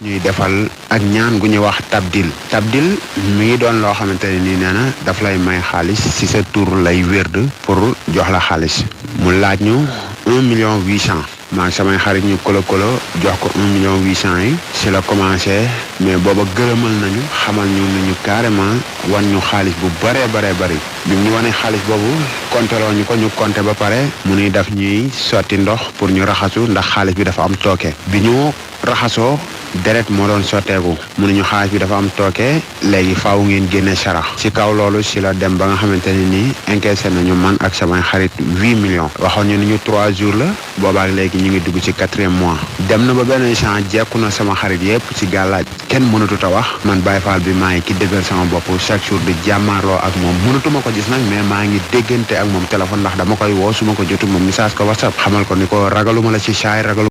ñuy defal ak ñaan gu ñuy wax tabdil mi ngi doon loo xamante ne nii nee na daf lay may xaalis ci sa tur lay wérd pour jox la xaalis mu laaj ñu 1,8 million. maa samay xarit ñu kolo jox ko 1,8 million yi ci la commencé mais booba gërëmal nañu xamal ñu carrément wan ñu xaalis bu bëree bari bi ñu wane xaalis boobu konteloo ñu ko ñu konte ba pare mu nuy daf ñuy sotti ndox pour ñu raxasu ndax xaalis bi dafa am tooke bi ñu raxasoo deret moo doon sotteeku mu ne ñu xaalis bi dafa am tooke léegi faaw ngeen génne sarax ci kaw loolu ci la dem ba nga xamante ne nii encaissé nañu man ak samay xarit 8 millions waxoon ñu ni ñu 3 jours la boobaak léegi ñu ngi dugg ci 4e mois dem na ba benn instant jekku na sama xarit yépp ci gàllaaj kenn mënatut a wax man Baye Fall bi maa ngi ki dëggal sama bopp chaque jour di jàmmaarloo ak moom mënatuma ko gis nag mais maa ngi déggante ak moom téléphone ndax dama koy woo su ma ko jotu moom message ko WhatsApp xamal ko ni ko ragaluma la ci saay ragalu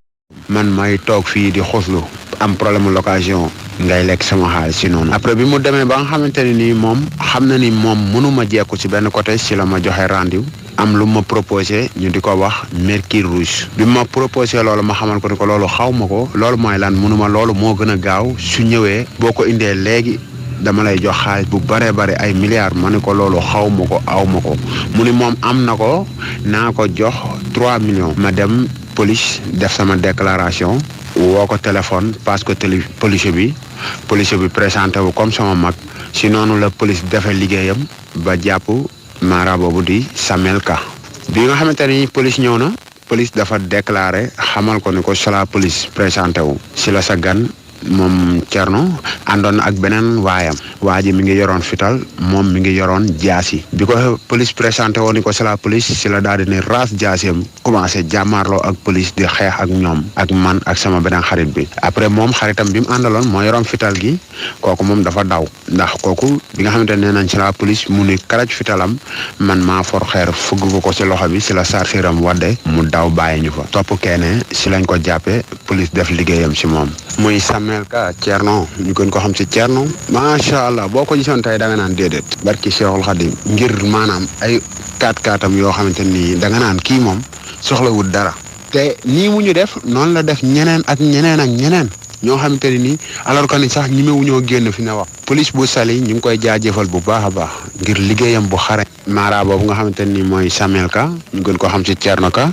man may toog fii di xoslu am problème location ngay lekk sama xaalis ci noonu après bi mu demee ba nga xamante ne nii moom xam na ni moom mënuma jekku ci benn côté ci la ma joxe rendez-vous am lu ma proposé ñu di ko wax mercure rouge bi ma proposé loolu ma xamal ko ni ko loolu xaw ma ko loolu mooy lan mënuma loolu moo gën a gaaw su ñëwee boo ko indee léegi dama lay jox xaalis bu bare ay milliards ma ne ko loolu xaw ma ko aw ma ko mu ni moom am na ko naa ko jox 3 millions ma dem police def sama déclaration woo ko téléphone parce que policier bi présenté wu comme sama mag si noonu la police defee liggéeyam ba jàpp mara boobu di Samuel Ka bi nga xamante ni police ñëw na police dafa déclaré xamal ko ni ko sala police présenté wu si la sa gan moom Thierno àndoon na ak beneen waayam waa ji mi ngi yoroon fital moom mi ngi yoroon jaasi bi ko police présenté woon ni ko c'est la police si la daal di ne raas jaasiyam commencé jàmmaarloo ak police di xeex ak ñoom ak man ak sama beneen xarit bi après moom xaritam bi mu àndaloon moo yoroon fital gi kooku moom dafa daw ndax kooku bi nga xamante ne nee nañ c'est la police mu ni karaj fitalam man maa for xeer fëgg ko si loxo bi si la sarsiram wadde mu daw bàyyi ñu fa topp keene si lañ ko jàppee police def liggéeyam si moom muy Samuel Ka Thierno ñu gën ko xam ci Thierno macha allah boo ko gisoon tey da nga naan déedéet barki Cheikhul Khadim ngir maanaam ay 4-4am yoo xamante ni da nga naan kii moom soxlawul dara te nii mu ñu def noonu la def ñeneen ak ñeneen ñoo xamante ne nii alors que ni sax ñemewuñoo génn fi ne wax police bu Saly ñu ngi koy jaajëfal bu baax a baax ngir liggéeyam bu xare mara boobu nga xamante ni mooy Samuel Ka ñu gën ko xam ci Thierno Ka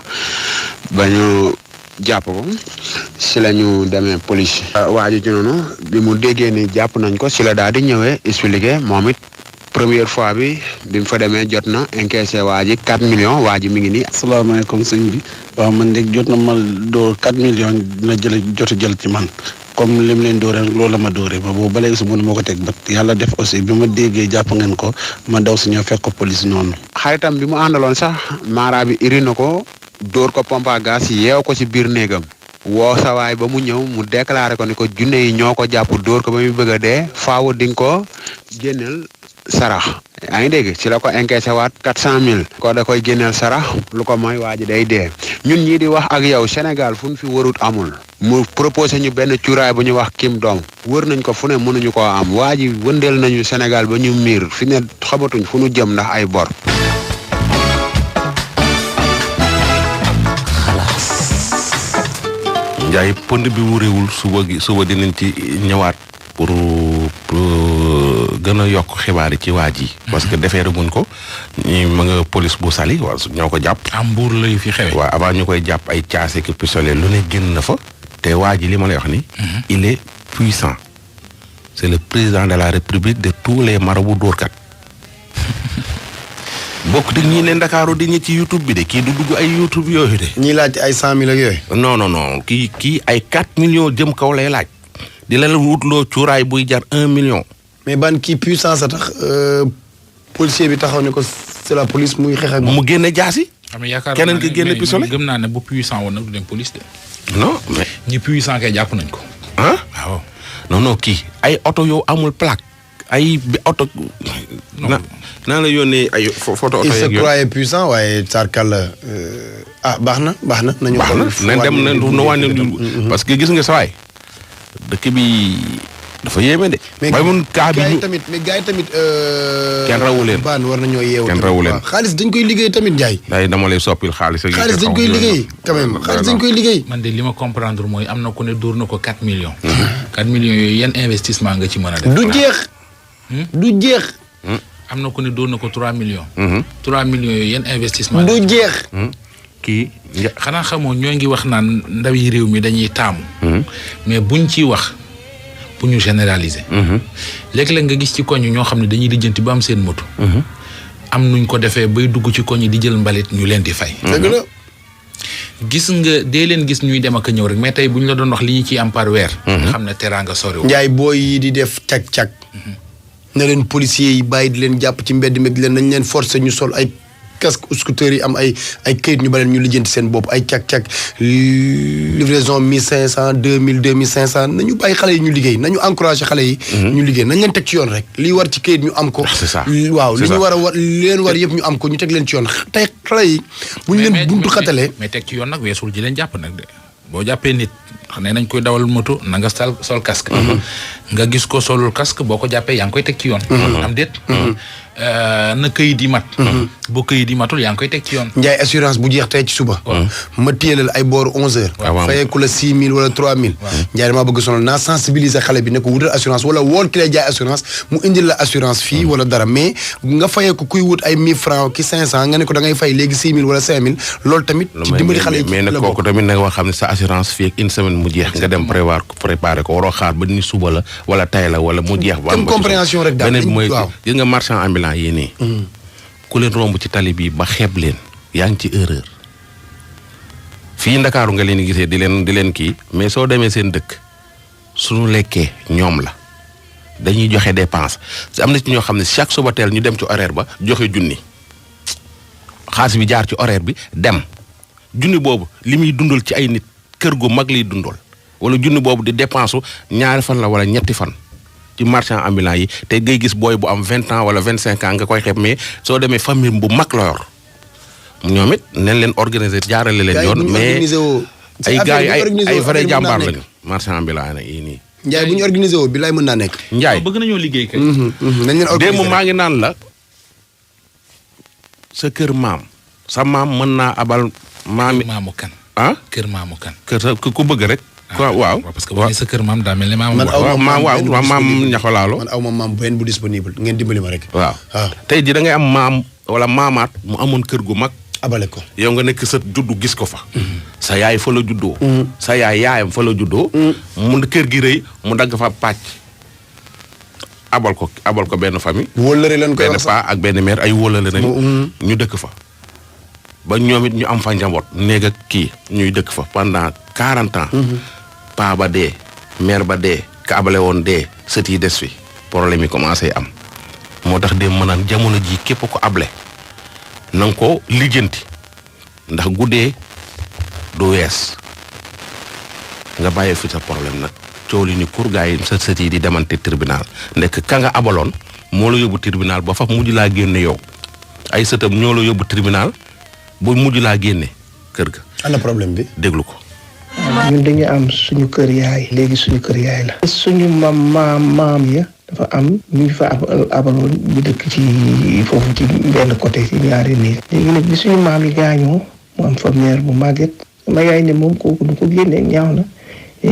ba ñu jàpp ko si la ñu demee police waaju ci noonu bi mu déggee ni jàpp nañ ko si la daal di ñëwee expliqué moom it première fois bi mu fa demee jot na encaissé waa ji 4 millions waa ji mi ngi nii. asalaamaaleykum sëñ bi waaw man de jot na ma door 4 millions dina jël ci man comme lim leen dooree loolu la ma dooree ba boobu ba léegi si mënu ma ko teg bët yàlla def aussi bi ma déggee jàpp ngeen ko ma daw si ñëw fekk ko police noonu. xaritam bi mu àndaloon sax mara bi iri na ko dóor ko pompe à gaz yeew ko ci biir néegam woo sa waay ba mu ñëw mu déclaré ko ni ko junne yi ñoo ko jàpp dóor ko ba muy bëgg a dee faaw di nga ko génneel sarax yaa ngi dégg ci la ko encaissé waat 400,000 ko da koy génneel sarax lu ko mooy waa ji day dee ñun ñii di wax ak yow Sénégal fu ñu fi warut amul mu proposé ñu benn cuuraay bu ñu wax kim doom wër nañ ko fu ne mënuñu koo am waa ji wëndeel nañu Sénégal ba ñu miir fi ne xamatuñ fu ñu jëm ndax ay bor. Njaay pënd bi wuréwul suba dinañ ci ñëwaat pour gën a yokk xibaar yi ci waa ji parce que defeere guñ ko ñi ma nga police bu Saly waaw ñoo ko jàpp am Mbuur lay fi xewe waaw avant ñu koy jàpp ay caase ki pistolet lu ne génn na fa te waa ji li ma lay wax ni il est puissant c'est le président de la République de tous les marabouts dóorkat bokk di ñii ne Ndakaaru di ñi ci YouTube bi de kii du dugg ay YouTube yooyu de. ñii laaj ay 100,000 ak yooyu. non kii ay 4 millions jëm kaw lay laaj. di la wutloo cuuraay buy jar 1 million. mais ban kii puissance a tax policier bi taxaw ne ko c'est la police muy xeex ak. mu génne jaasi. xam nga yaakaar keneen ki génne pistolet. gëm naa ne bu puissant woon nag du dem police de. non mais. ñi puissant kay jàpp nañ ko. ah waaw. non kii ay oto yoo amul plaque. ay bi oto. naa la yónnee ay photo oto il se yeeg croyait puissant waaye sarkal baax na. nañu baax na nañ dem nu wàññi parce que gis nga sawaay dëkk bi dafa yéeme de. mais bay mun kaa bi ñu tamit mais gars yi tamit. kenn rawu leen baan war nañoo yeewu. kenn rawu leen xaalis dañ koy liggéey tamit Ndiaye. day dama lay soppil xaalis ak xaalis dañ koy liggéey quand même xaalis dañ koy liggéey. man de li ma comprendre mooy am na ku ne dóor na ko 4 millions. 4 millions yooyu yan investissement nga ci mën a def. du jeex. du jeex. am na ku ne dóor na ko 3 millions. 3 millions yooyu yan investissement. du jeex. kii. xanaa xamoo ñoo ngi wax naan ndaw yi réew mi dañuy taamu. mais buñ ciy wax bu ñu généraliser. léeg-léeg nga gis ci koñ ñoo xam ne dañuy lijjanti ba am seen moto. am nuñ ko defee bay dugg ci koñ di jël mbalit ñu leen di fay. dëgg la. gis nga dee leen gis ñuy dem ak a ñëw rek mais tey bu ñu la doon wax li ñu ciy am par weer. nga xam ne teraanga soriwul. Ndiaye booy yi di def cag-cag. na leen policiers yi bàyyi di leen jàpp ci mbedd mi di leen nañ leen forcer ñu sol ay casque scooter yi am ay këyit ñu ba leen ñu lijjanti seen bopp ay cag-cag livraison 1500 2000 2500 nañu bàyyi xale yi ñu liggéey nañu encouragé xale yi. ñu liggéey nañ leen teg ci yoon rek lii war ci këyit ñu am ko. c'est ça waaw li ñu war a war li leen war yëpp ñu am ko ñu teg leen ci yoon tey xale yi. bu ñu leen buntu xatalee. mais teg ci yoon nag weesul ji leen jàpp nag de boo jàppee nit xam ne nañ koy dawal moto na nga sol casque. nga gis ko solul casque boo ko jàppee yaa ngi koy teg ci yoon. am déet. na këyit yi mat. boo këyit yi matul yaa ngi koy teg ci yoon. Ndiaye assurance bu jeex tey ci suba. ma téyelal ay booru 11h. fayeeku la 6000 wala 3000. Ndiaye damaa bëgg sonal naa sensibiliser xale bi ne ko wutal assurance wala wool ki lay jaay assurance mu indil la assurance fii wala dara mais nga fayeeku kuy wut ay 1000 francs ki 500 nga ne ko da ngay fay léegi 6000 wala 5000 loolu tamit. ci dimbali xale yi mais nag kooku tamit nag nga xam ne sa assurance fii ak une semaine mu jeex nga dem préparer ko waroo xaar ba ni suba la wala tay la wala mu jeex. ba am compréhension rek daal beneen mooy gis nga marchand ambulant yi nii. ku leen romb ci tali bi ba xeeb leen yaa ngi ci erreur fii Ndakaaru nga leen gisee di leen kii mais soo demee seen dëkk suñu lekkee ñoom la dañuy joxe dépense am na ci ñoo xam ne chaque suba teel ñu dem ci horaire ba joxe junni xaalis bi jaar ci horaire bi dem junni boobu li muy dundal ci ay nit kër gu mag liy dundal wala junni boobu di dépense ñaari fan la wala ñetti fan. ci marchand ambulant yi te ngay gis booy bu am 20 ans wala 25 ans nga koy xeeb mais soo demee famille bu mag la yor ñoom it nañ leen organiser jaarale leen yoon mais ay gars yi ay vrai jàmbaar lañu marchand ambulant yi nii. Ndiaye bu ñu organisé woo bi laay mën naa nekk. Ndiaye bëgg nañoo liggéey kay. nañ leen organiser démb maa ngi naan la sa kër maam sa maam mën naa abal. maamu kan. ah kër maamu kan. kër sa ku bëgg rek. waaw parce que bu sa kër maam daa mel ne maam. waaw maam ñaxalaalo. man aw ma maam benn bu disponible ngeen dimbali ma rek. waaw tey ji da ngay am maam wala maamaat mu amoon kër gu mag. abale ko yow nga nekk sa juddu gis ko fa. sa yaay fa la juddoo. sa yaayam fa la juddoo. mu kër gi rëy mu dagg fa pàcc. abal ko benn famille. wóllare leen koy benn paa ak benn mère ay wóllare nañu. ñu dëkk fa. ba ñoom it ñu am fa njaboot néeg ak kii ñuy dëkk fa pendant 40 ans. paa ba dee mère ba dee ka abale woon dee sët yi des fi problème yi commencé am moo tax de mënaan jamono ji képp ko able na nga ko lijjanti ndax guddee du wees nga bàyyi fi sa problème nag coow li ni kur gaa yi sa sët yi di demante tribunal ndekk ka nga abaloon moo la yóbbu tribunal ba fa mujj laa génne yow ay sëtam ñoo la yóbbu tribunal bu mujj laa génne kër ga. ana problème bi déglu ko. ñun dañu am suñu kër yaay léegi suñu kër yaay la. suñu maam ya dafa am ñu fa abaloon bu dëkk ci foofu ci benn côté ci ñaari néeg. léegi nag bi suñu maam yi gaañoo mu am fa mère bu màgget sama yaay ne moom kooku du ko génne ñaaw na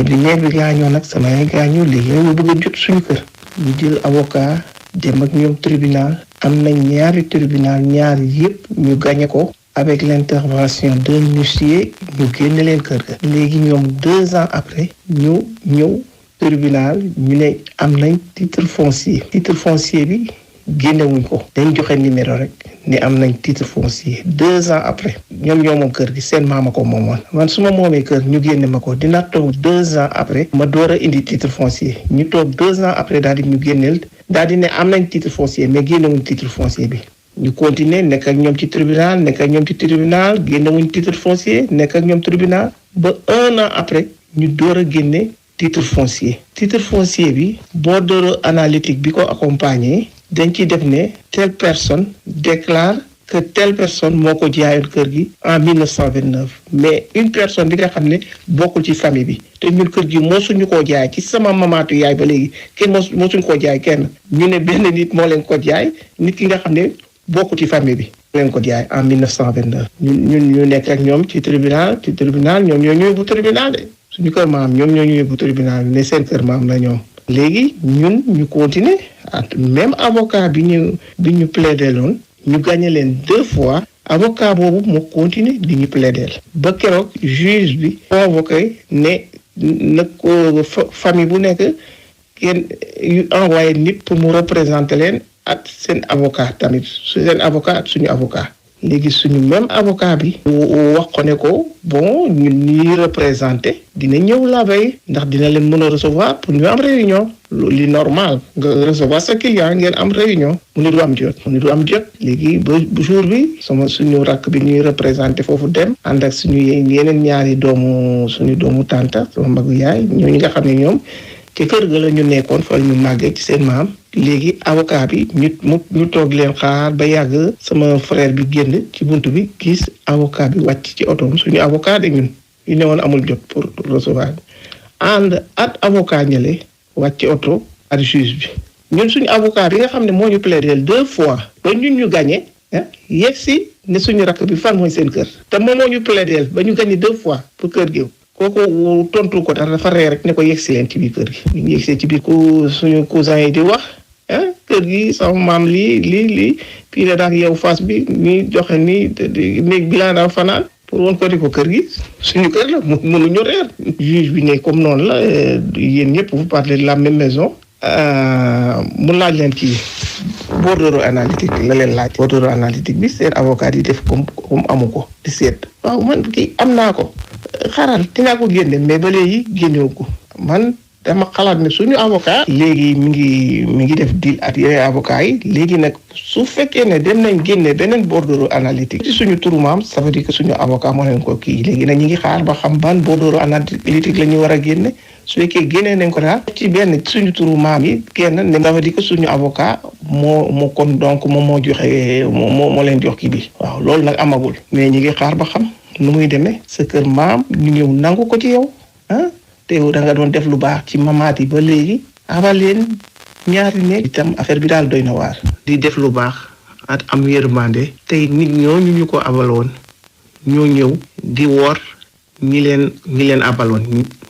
bi mère bi gaañoo nag sama yaay gaañoo léegi nag ñu bëgg a jot suñu kër. ñu jël avocat dem ak ñoom tribunal am nañ ñaari tribunal ñaari yëpp ñu gagné ko. avec l'intervention d'un huissier ñu génne leen kër ga. léegi ñoom 2 ans après ñu ñëw tribunal ñu ne am nañ titre foncier. titre foncier bi génnewuñ ko. dañ joxe numéro rek ni am nañ titre foncier 2 ans après. ñoom ñoo moom kër gi seen maama ko moomoon. man su ma moomee kër ñu génne ma ko dina toog 2 ans après. ma door a indi titre foncier ñu toog 2 ans après daal di ñu génneel daal di ne am nañ titre foncier mais génnewuñ titre foncier bi. ñu continuer nekk ak ñoom ci tribunal génne wuñ titre foncier nekk ak ñoom tribunal ba 1 an après ñu door a génne titre foncier. titre foncier bi bordereau analytique bi ko accompagner dañ ciy def ne telle personne déclare que telle personne moo ko jaayoon kër gi en 1929 mais une personne bi nga xam ne bokkul ci famille bi te ñun kër gi mosuñu koo jaay ci sama mamaatu yaay ba léegi kenn mosuñu koo jaay kenn ñu ne benn nit moo leen ko jaay nit ki nga xam ne bokkul ci famille bi leen ko jaay en 1929 ñun ñu nekk ak ñoom ci tribunal ñoom ñoo ñu yóbbu tribunal de suñu kër maam ñoom ñoo ñu yóbbu tribunal ne seen kër maam la ñoom léegi ñun ñu continuer même avocat bi ñu plaider loon ñu gagné leen 2 fois avocat boobu moo continuer di ñu plaider ba keroog juge bi convoqué ne na ko famille bu nekk kenn yu envoyé nit pour mu représenter leen ak seen avocat tamit seen avocat ak suñu avocat léegi suñu même avocat bi wax ko ne ko bon ñun ñuy représenté dina ñëw la veille ndax dina leen mën a recevoir pour ñu am réunion li normal nga recevoir sa client ngeen am réunion mu ni du am jot léegi ba jour bi suñu rakk bi ñuy représenté foofu dem ànd ak suñu yeneen ñaari suñu doomu tanta sama magu yaay ñooñu nga xam ne ñoom ci kër ga la ñu nekkoon fa ñu màggee ci seen maam léegi avocat bi ñu toog leen xaar ba yàgg sama frère bi génn ci buntu bi gis avocat bi wàcc ci otoom suñu avocat de ñun ñu ne woon amul jot pour recevoir ànd at avocat ñële wàcc ci oto ak juge bi ñun suñu avocat bi nga xam ne moo ñu plaidé 2 fois ba ñun ñu gagné yegg si ne suñu rakk bi fan mooy seen kër te moom moo ñu plaidé ba ñu gagné 2 fois pour kër gi kooku tontu ko dara dafa ree rek ne ko yegg si leen ci biir kër gi ñu yegg see ci biir suñu cousin yi di wax kër gi sama maam lii fii la daan yow fas bi ñuy joxe ni néeg bi laa daan fanaan pour woon ko di ko kër gi suñu kër la mënuñu reer juge bi ne comme noonu la yéen ñëpp vous parlez de la même maison mu laaj leen ci bordereau analytique la leen laaj bordereau analytique bi seen avocat yi def comme amu ko di seet waaw man kii am naa ko xaaral dinaa ko génne mais ba léegi génnewu ko man dama xalaat ne suñu avocat léegi mi ngi def deal ak yeneen avocat yi léegi nag su fekkee ne dem nañ génne beneen bordereau analytique ci suñu turu maam ça veut dire que suñu avocat moo leen ko kii léegi nag ñi ngi xaar ba xam ban bordereau analytique la ñu war a génne su fekkee génnee nañ ko daal ci benn suñu turu maam yi kenn ne ça veut dire que suñu avocat moo kon donc moom moo joxe moo leen jox kii bi waaw loolu nag amagul mais ñi ngi xaar ba xam nu muy demee sa kër maam ñu ñëw nangu ko ci yow te yow da nga doon def lu baax ci mamaat yi ba léegi abal leen ñaari nekk itam affaire bi daal doy na waar di def lu baax at am yërmande tey nit ñooñu ñu ko abaloon ñoo ñëw di woor ñi leen abaloon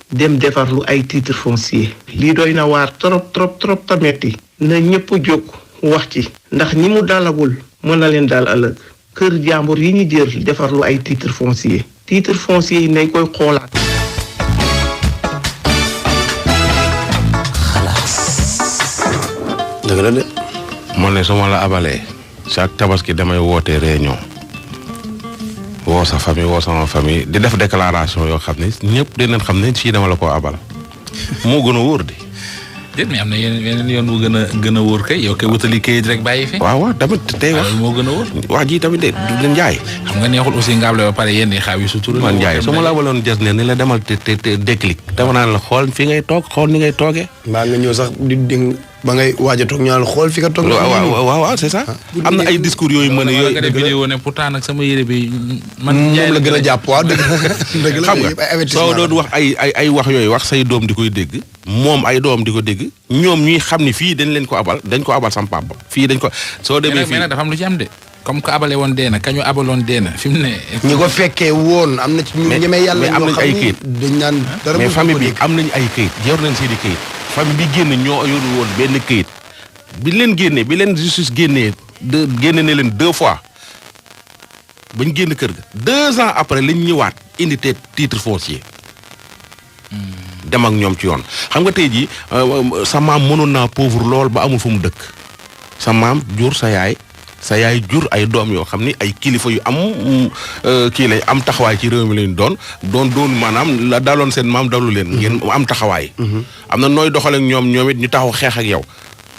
dem defar lu ay titre foncier lii doy na waar trop ta metti na ñëpp jóg wax ci ndax ñi mu dalagul mën na leen daal ëllëg kër jàmbur yi ñu jël defar lu ay titre foncier yi nañ koy xoolaat. dëgg la de. man ne su ma la abalee chaque tabaski damay woote réunion woo sa famille woo sama famille di def déclaration yoo xam ne ñëpp dinañ xam ne fii dama la koo abal moo gën a wóor di. déet mais am na yeneen yoon bu gën a wóor kay yow kay wutali kayit rek bàyyi fi. waaw tamit tey wax moo gën a wóor. wax ji tamit de du njaay. xam nga neexul aussi nga abale ba pare yenn xaaw yi sutura. man njaay su ma la abaloon jas ne ni la demal te déclic. dama naan la xool fi ngay toog xool ni ngay toogee. mbaa nga ñëw sax di dégg ba ngay waaj a toog ñu naan xool fi nga toog. waaw c'est ça. am na ay discours yooyu mën a yooyu. nga def vidéo ne pourtant nag sama yére bi. man njaay la gën a jàpp waaw dëgg la xam nga soo doon wax ay wax yooyu wax say doom di koy dégg moom ay doom di ko dégg ñoom ñuy xam ni fii dañ ko abal sam papa fii dañ ko soo demee fii mais nag dafa am lu ci am de comme que abale woon dee na kañu abaloon dee na fi mu ne. ñi ko fekkee woon am na ci ñu ñemee yàlla am nañ ay kayit dañ naan dara mais famille bi am nañ ay kayit yor nañ seeni kayit famille bi génn ñoo yoru woon benn kayit bi leen génnee bi leen justice génnee génne ne leen 2 fois bañ génn kër ga 2 ans après lañ ñëwaat indi titre foncier dem ak ñoom ci yoon xam nga tey jii sa maam mënoon naa pauvre lool ba amul fu mu dëkk sa maam jur sa yaay jur ay doom yoo xam ni ay kilifa yu am kii lay am taxawaay ci réew mi lañ doon maanaam la daloon seen maam dalu leen. ngeen am taxawaay. am na nooy doxaleek ñoom it ñu taxaw xeex ak yow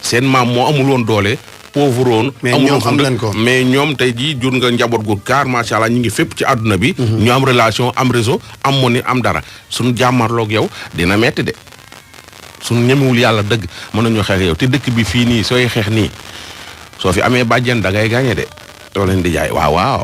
seen maam moo amul woon doole. pauvre woon ñoom am nañ ko mais ñoom tey jii jur nga njaboot gu kaar macha allah ñu ngi fépp ci àdduna bi. ñu am relation am réseau am money am dara suñu jàmmarloog yow dina metti de suñu ñemewul yàlla dëgg mën nañoo xeex yow te dëkk bi fii nii sooy xeex nii soo fi amee bàjjen da ngay gagné de doo leen di jaay waaw waaw